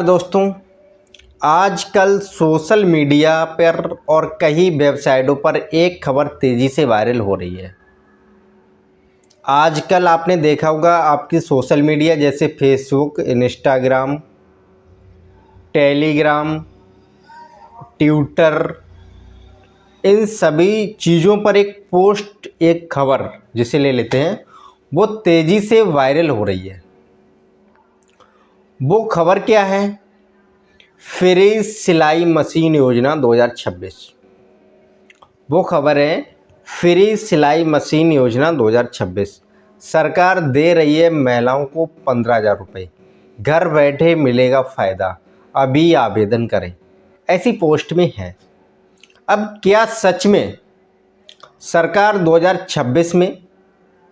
दोस्तों, आजकल social media पर और कई वेबसाइटों पर एक खबर तेज़ी से वायरल हो रही है। आजकल आपने देखा होगा आपकी सोशल मीडिया जैसे फेसबुक, इंस्टाग्राम, टेलीग्राम, ट्विटर, इन सभी चीज़ों पर एक खबर जिसे ले लेते हैं वो तेज़ी से वायरल हो रही है। वो खबर क्या है? फ्री सिलाई मशीन योजना 2026। वो खबर है फ्री सिलाई मशीन योजना 2026। सरकार दे रही है महिलाओं को 15,000 रुपये, घर बैठे मिलेगा फ़ायदा, अभी आवेदन करें, ऐसी पोस्ट में है। अब क्या सच में सरकार 2026 में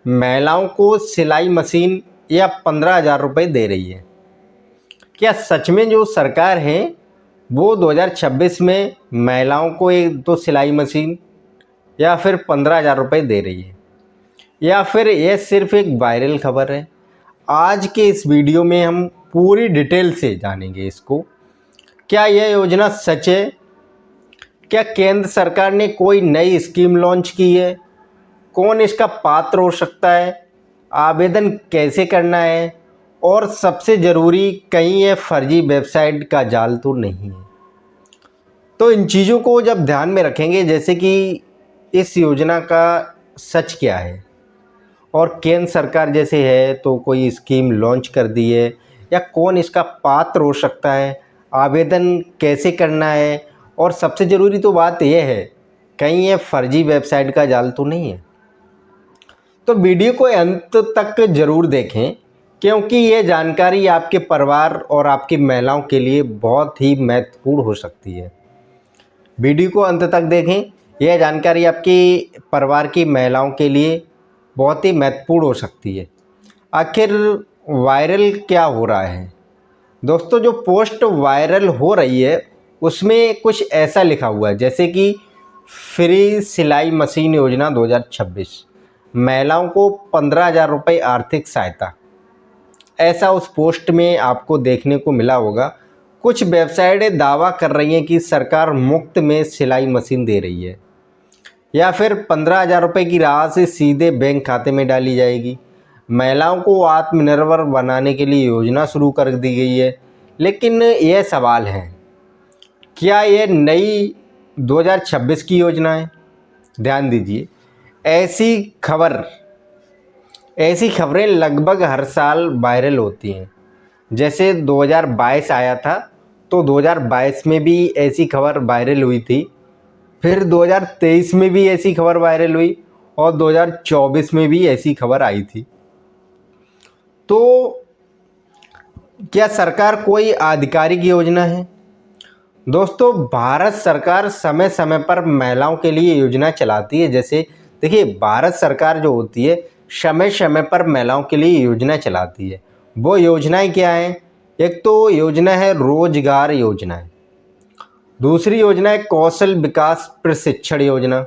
महिलाओं को सिलाई मशीन या 15,000 रुपये दे रही है? क्या सच में जो सरकार है वो 2026 में महिलाओं को एक तो सिलाई मशीन या फिर 15,000 रुपये दे रही है, या फिर यह सिर्फ एक वायरल खबर है? आज के इस वीडियो में हम पूरी डिटेल से जानेंगे इसको। क्या यह योजना सच है? क्या केंद्र सरकार ने कोई नई स्कीम लॉन्च की है? कौन इसका पात्र हो सकता है? आवेदन कैसे करना है? और सबसे ज़रूरी, कहीं ये फर्जी वेबसाइट का जाल तो नहीं है? तो इन चीज़ों को जब ध्यान में रखेंगे, जैसे कि इस योजना का सच क्या है, और केंद्र सरकार जैसे है तो कोई स्कीम लॉन्च कर दी है, या कौन इसका पात्र हो सकता है, आवेदन कैसे करना है, और सबसे ज़रूरी तो बात यह है कहीं ये फर्जी वेबसाइट का जाल तो नहीं है। तो वीडियो को अंत तक ज़रूर देखें, क्योंकि ये जानकारी आपके परिवार और आपकी महिलाओं के लिए बहुत ही महत्वपूर्ण हो सकती है। वीडियो को अंत तक देखें, यह जानकारी आपकी परिवार की महिलाओं के लिए बहुत ही महत्वपूर्ण हो सकती है। आखिर वायरल क्या हो रहा है? दोस्तों, जो पोस्ट वायरल हो रही है उसमें कुछ ऐसा लिखा हुआ है जैसे कि फ्री सिलाई मशीन योजना 2026, महिलाओं को 15,000 रुपये आर्थिक सहायता, ऐसा उस पोस्ट में आपको देखने को मिला होगा। कुछ वेबसाइटें दावा कर रही हैं कि सरकार मुफ्त में सिलाई मशीन दे रही है, या फिर 15,000 रुपये की राशि सीधे बैंक खाते में डाली जाएगी। महिलाओं को आत्मनिर्भर बनाने के लिए योजना शुरू कर दी गई है। लेकिन यह सवाल है, क्या यह नई 2026 की योजना है? ध्यान दीजिए, ऐसी खबरें लगभग हर साल वायरल होती हैं। जैसे 2022 आया था तो 2022 में भी ऐसी खबर वायरल हुई थी, फिर 2023 में भी ऐसी खबर वायरल हुई, और 2024 में भी ऐसी खबर आई थी। तो क्या सरकार कोई आधिकारिक योजना है? दोस्तों, भारत सरकार समय समय पर महिलाओं के लिए योजना चलाती है। जैसे देखिए, भारत सरकार जो होती है समय समय पर महिलाओं के लिए योजना चलाती है। वो योजनाएं क्या हैं? एक तो योजना है रोजगार योजना है, दूसरी योजना है कौशल विकास प्रशिक्षण योजना,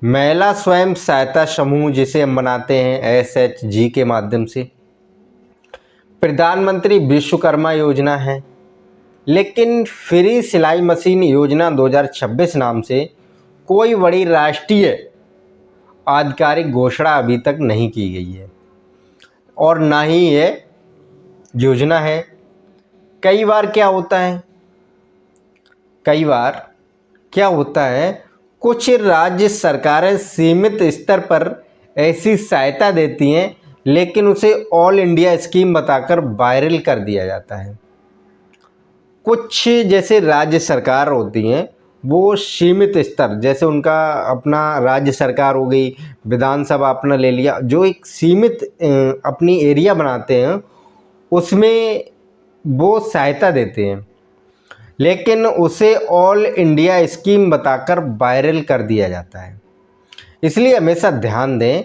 महिला स्वयं सहायता समूह जिसे हम बनाते हैं SHG के माध्यम से, प्रधानमंत्री विश्वकर्मा योजना है। लेकिन फ्री सिलाई मशीन योजना 2026 नाम से कोई बड़ी राष्ट्रीय आधिकारिक घोषणा अभी तक नहीं की गई है, और ना ही ये योजना है। कई बार क्या होता है, कुछ राज्य सरकारें सीमित स्तर पर ऐसी सहायता देती हैं, लेकिन उसे ऑल इंडिया स्कीम बताकर वायरल कर दिया जाता है। कुछ जैसे राज्य सरकार होती हैं वो सीमित स्तर, जैसे उनका अपना राज्य सरकार हो गई, विधानसभा अपना ले लिया, जो एक सीमित अपनी एरिया बनाते हैं उसमें वो सहायता देते हैं, लेकिन उसे ऑल इंडिया स्कीम बताकर वायरल कर दिया जाता है। इसलिए हमेशा ध्यान दें,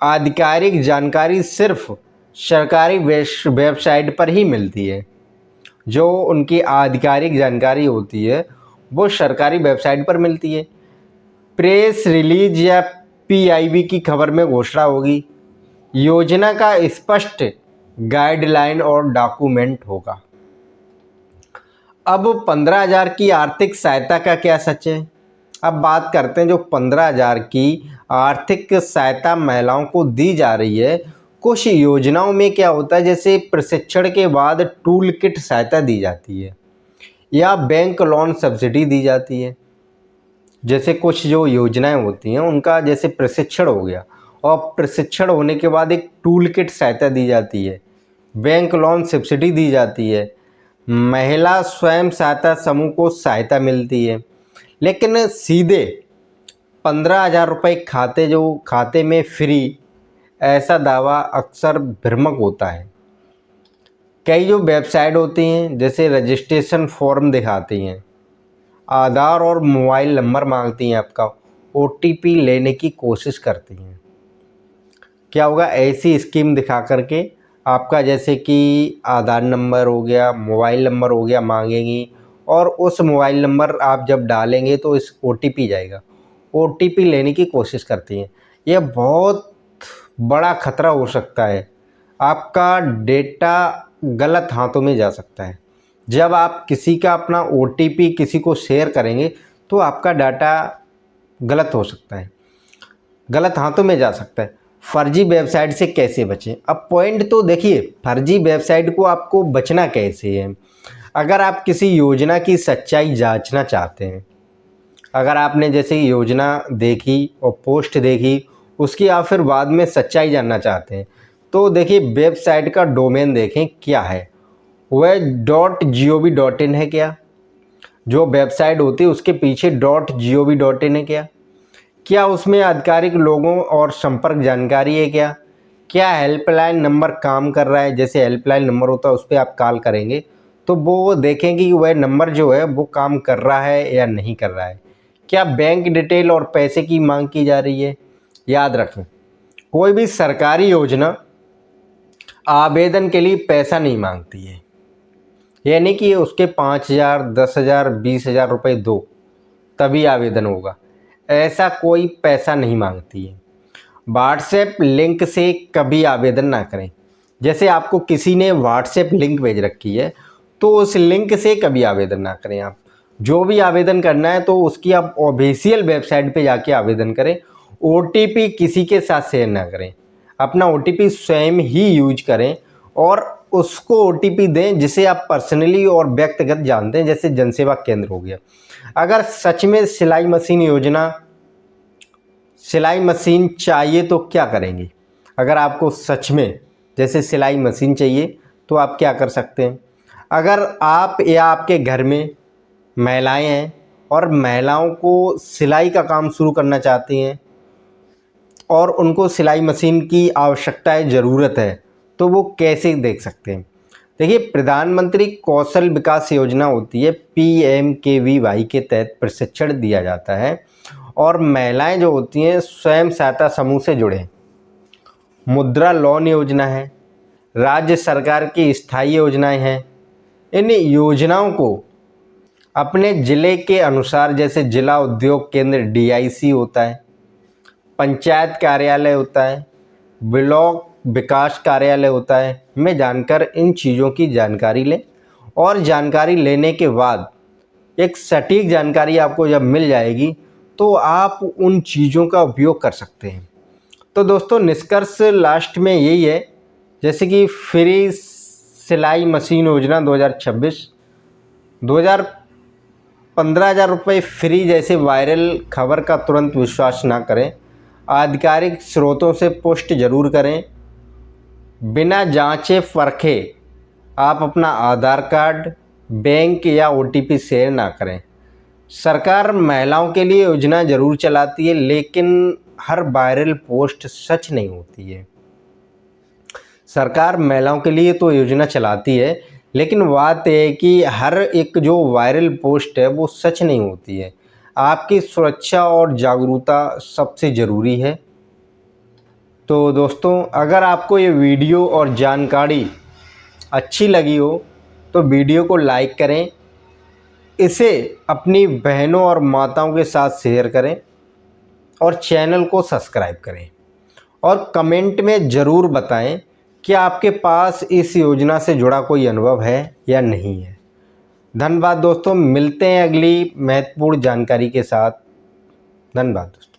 आधिकारिक जानकारी सिर्फ सरकारी वेबसाइट पर ही मिलती है। जो उनकी आधिकारिक जानकारी होती है वो सरकारी वेबसाइट पर मिलती है। प्रेस रिलीज या PIB की खबर में घोषणा होगी, योजना का स्पष्ट गाइडलाइन और डॉक्यूमेंट होगा। अब 15,000 की आर्थिक सहायता का क्या सच है? अब बात करते हैं जो 15,000 की आर्थिक सहायता महिलाओं को दी जा रही है, कुछ योजनाओं में क्या होता है, जैसे प्रशिक्षण के बाद टूल किट सहायता दी जाती है या बैंक लोन सब्सिडी दी जाती है। जैसे कुछ जो योजनाएं होती हैं उनका जैसे प्रशिक्षण हो गया और प्रशिक्षण होने के बाद एक टूल किट सहायता दी जाती है, बैंक लोन सब्सिडी दी जाती है, महिला स्वयं सहायता समूह को सहायता मिलती है। लेकिन सीधे 15,000 रुपये खाते में फ्री, ऐसा दावा अक्सर भ्रामक होता है। कई जो वेबसाइट होती हैं जैसे रजिस्ट्रेशन फॉर्म दिखाती हैं, आधार और मोबाइल नंबर मांगती हैं, आपका OTP लेने की कोशिश करती हैं। क्या होगा, ऐसी स्कीम दिखा करके आपका जैसे कि आधार नंबर हो गया, मोबाइल नंबर हो गया मांगेंगी और उस मोबाइल नंबर आप जब डालेंगे तो इस OTP जाएगा, OTP लेने की कोशिश करती हैं। यह बहुत बड़ा खतरा हो सकता है, आपका डेटा गलत हाथों में जा सकता है। जब आप किसी का अपना OTP किसी को शेयर करेंगे तो आपका डाटा गलत हो सकता है, गलत हाथों में जा सकता है। फर्जी वेबसाइट से कैसे बचें? अब पॉइंट तो देखिए, फर्जी वेबसाइट को आपको बचना कैसे है। अगर आप किसी योजना की सच्चाई जांचना चाहते हैं, अगर आपने जैसे योजना देखी और पोस्ट देखी, उसकी आप फिर बाद में सच्चाई जानना चाहते हैं, तो देखिए वेबसाइट का डोमेन देखें क्या है, वह .gov.in है क्या? जो वेबसाइट होती है उसके पीछे .gov.in है क्या? क्या उसमें आधिकारिक लोगों और संपर्क जानकारी है क्या? क्या हेल्पलाइन नंबर काम कर रहा है? जैसे हेल्पलाइन नंबर होता है उस पर आप कॉल करेंगे तो वो देखेंगे कि वह नंबर जो है वो काम कर रहा है या नहीं कर रहा है। क्या बैंक डिटेल और पैसे की मांग की जा रही है? याद रखें, कोई भी सरकारी योजना आवेदन के लिए पैसा नहीं मांगती है, यानी कि उसके 5,000, 10,000, 20,000 रुपये दो तभी आवेदन होगा, ऐसा कोई पैसा नहीं मांगती है। व्हाट्सएप लिंक से कभी आवेदन ना करें। जैसे आपको किसी ने व्हाट्सएप लिंक भेज रखी है तो उस लिंक से कभी आवेदन ना करें। आप जो भी आवेदन करना है तो उसकी आप ऑफिशियल वेबसाइट पे जाके आवेदन करें। OTP किसी के साथ शेयर ना करें, अपना OTP स्वयं ही यूज करें और उसको OTP दें जिसे आप पर्सनली और व्यक्तिगत जानते हैं, जैसे जनसेवा केंद्र हो गया। अगर सच में सिलाई मशीन चाहिए तो क्या करेंगे? अगर आपको सच में जैसे सिलाई मशीन चाहिए तो आप क्या कर सकते हैं? अगर आप या आपके घर में महिलाएं हैं और महिलाओं को सिलाई का काम शुरू करना चाहती हैं और उनको सिलाई मशीन की आवश्यकता है, ज़रूरत है, तो वो कैसे देख सकते हैं? देखिए, प्रधानमंत्री कौशल विकास योजना होती है, PMKVY के तहत प्रशिक्षण दिया जाता है और महिलाएं जो होती हैं स्वयं सहायता समूह से जुड़े। मुद्रा लोन योजना है, राज्य सरकार की स्थायी योजनाएं हैं। इन योजनाओं को अपने ज़िले के अनुसार, जैसे जिला उद्योग केंद्र DIC होता है, पंचायत कार्यालय होता है, ब्लॉक विकास कार्यालय होता है, में जानकर इन चीज़ों की जानकारी लें और जानकारी लेने के बाद एक सटीक जानकारी आपको जब मिल जाएगी तो आप उन चीज़ों का उपयोग कर सकते हैं। तो दोस्तों, निष्कर्ष लास्ट में यही है, जैसे कि फ्री सिलाई मशीन योजना 2026, 15,000 रुपये फ्री जैसे वायरल खबर का तुरंत विश्वास ना करें, आधिकारिक स्रोतों से पुष्टि जरूर करें। बिना जांचे परखे आप अपना आधार कार्ड, बैंक या OTP शेयर ना करें। सरकार महिलाओं के लिए योजना ज़रूर चलाती है, लेकिन हर वायरल पोस्ट सच नहीं होती है। सरकार महिलाओं के लिए तो योजना चलाती है, लेकिन बात यह है कि हर एक जो वायरल पोस्ट है वो सच नहीं होती है। आपकी सुरक्षा और जागरूकता सबसे ज़रूरी है। तो दोस्तों, अगर आपको ये वीडियो और जानकारी अच्छी लगी हो तो वीडियो को लाइक करें, इसे अपनी बहनों और माताओं के साथ शेयर करें और चैनल को सब्सक्राइब करें और कमेंट में ज़रूर बताएं कि आपके पास इस योजना से जुड़ा कोई अनुभव है या नहीं है। धन्यवाद दोस्तों, मिलते हैं अगली महत्वपूर्ण जानकारी के साथ। धन्यवाद दोस्तों।